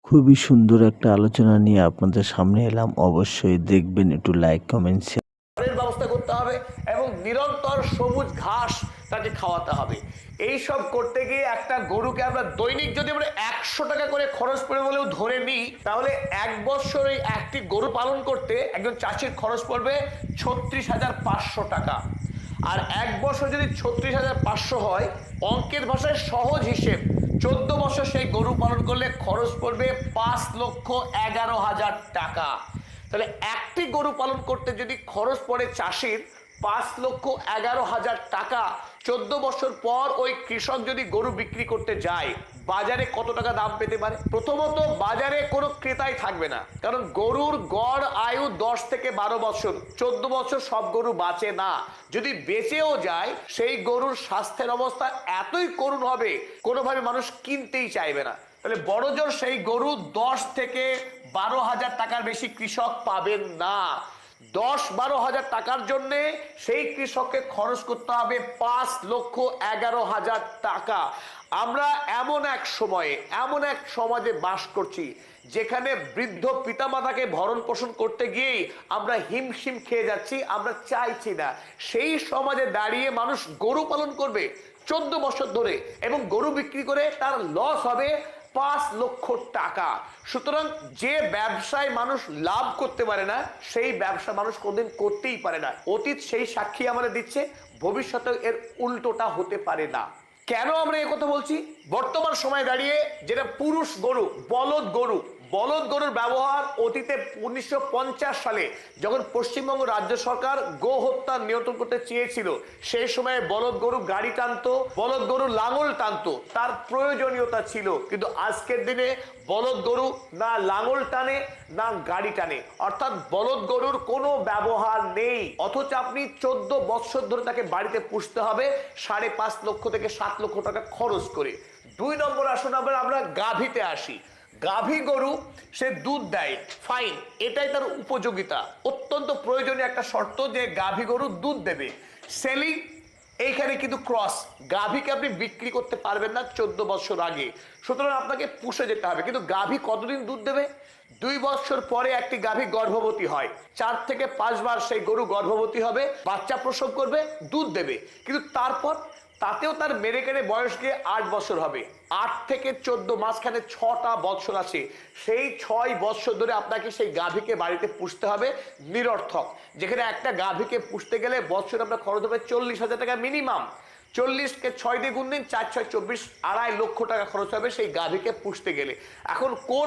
খুবই সুন্দর একটা আলোচনা নিয়ে আপনাদের সামনে এলাম। অবশ্যই দেখবেন, একটু লাইক, কমেন্ট, শেয়ার। ঘরের ব্যবস্থা করতে হবে এবং নিরন্তর সবুজ ঘাস তাকে খাওয়াতে হবে। এই সব করতে গিয়ে একটা গরুকে আমরা দৈনিক যদি আমরা 100 টাকা করে খরচ করে বলেও ধরে নিই, তাহলে এক বছর এই একটি গরু পালন করতে একজন চাষির খরচ পড়বে 36,500 টাকা। আর এক বছর যদি 36,500 হয়, অঙ্কের ভাষায় সহজ হিসেব, 14 বছর সেই গরু পালন করলে খরচ পড়বে 5,11,000 টাকা। তাহলে একটি গরু পালন করতে যদি খরচ পড়ে চাষির 5,11,000 টাকা, 14 বছর পর ওই কৃষক যদি গরু বিক্রি করতে যায়, বাজারে কত টাকা দাম পেতে পারে? প্রথমত, বাজারে কোনো ক্রেতাই থাকবে না, কারণ গরুর গড় আয়ু 10 থেকে 12 বছর। 14 বছর সব গরু বাঁচে না। যদি বেঁচেও যায়, সেই গরুর স্বাস্থ্যের অবস্থা এতই করুণ হবে, কোনোভাবে মানুষ কিনতেই চাইবে না। তাহলে বড় জোর সেই গরু 10 থেকে 12,000 টাকার বেশি কৃষক পাবেন না। 10-12 হাজার টাকার জন্য সেই কৃষককে খরচ করতে হবে 5,11,000 টাকা। আমরা এমন এক সময়ে, এমন এক সমাজে বাস করছি, যেখানে বৃদ্ধ পিতামাতাকে ভরণ পোষণ করতে গিয়েই আমরা হিমশিম খেয়ে যাচ্ছি, আমরা চাইছি না। সেই সমাজে দাঁড়িয়ে মানুষ গরু পালন করবে 14 বছর ধরে, এবং গরু বিক্রি করে তার লস হবে 5,00,000 টাকা। সুতরাং যে ব্যবসায় মানুষ লাভ করতে পারে না, সেই ব্যবসা মানুষ কোনদিন করতেই পারে না। অতীত সেই সাক্ষী আমাদের দিচ্ছে, ভবিষ্যতে এর উল্টোটা হতে পারে না। কেন আমরা এই কথা বলছি? বর্তমান সময়ে দাঁড়িয়ে যেটা পুরুষ গরু, বলদ গরুর ব্যবহার অতীতে 1950 সালে যখন পশ্চিমবঙ্গ রাজ্য সরকার গো হত্যা নিয়ন্ত্রণ করতে চেয়েছিল, সেই সময় বলদ গরু গাড়ি টানতো, বলদ গরু লাঙল টানতো, তার প্রয়োজনীয়তা ছিল। কিন্তু আজকের দিনে বলদ গরু না লাঙল টানে, না গাড়ি টানে, অর্থাৎ বলদ গরুর কোনো ব্যবহার নেই। অথচ আপনি 14 বছর ধরে তাকে বাড়িতে পুষতে হবে 5.5 লক্ষ থেকে 7 লক্ষ টাকা খরচ করে। 2 নম্বর আসুন আমরা গাভীতে আসি। গাভী গরু সে দুধ দেয়, ফাইন, এটাই তার উপযোগিতা, অত্যন্ত প্রয়োজনীয় একটা শর্ত যে গাভী গরু দুধ দেবে। সেলিং, এইখানে কিন্তু ক্রস, গাভীকে আপনি বিক্রি করতে পারবেন না 14 বছর আগে, সুতরাং আপনাকে পুষে যেতে হবে। কিন্তু গাভী কতদিন দুধ দেবে? 2 বছর পরে একটি গাভী গর্ভবতী হয়, 4 থেকে 5 বার সেই গরু গর্ভবতী হবে, বাচ্চা প্রসব করবে, দুধ দেবে। কিন্তু তারপর তাতেও তার মেরে কেড়ে বয়স গিয়ে 8 বছর হবে। 8 থেকে 14, মাঝখানে 6টা বছর আছে। সেই 6 বছর ধরে আপনাকে সেই গাভীকে বাড়িতে পুষতে হবে নিরর্থক, যেখানে একটা গাভীকে পুষতে গেলে বছরে আপনার খরচ হবে 40,000 টাকা মিনিমাম। 40কে 6 দিয়ে গুণ দিন, 4 6 24, 2.5 লক্ষ টাকা খরচ হবে সেই গাভীকে পুষতে গেলে। এখন কোন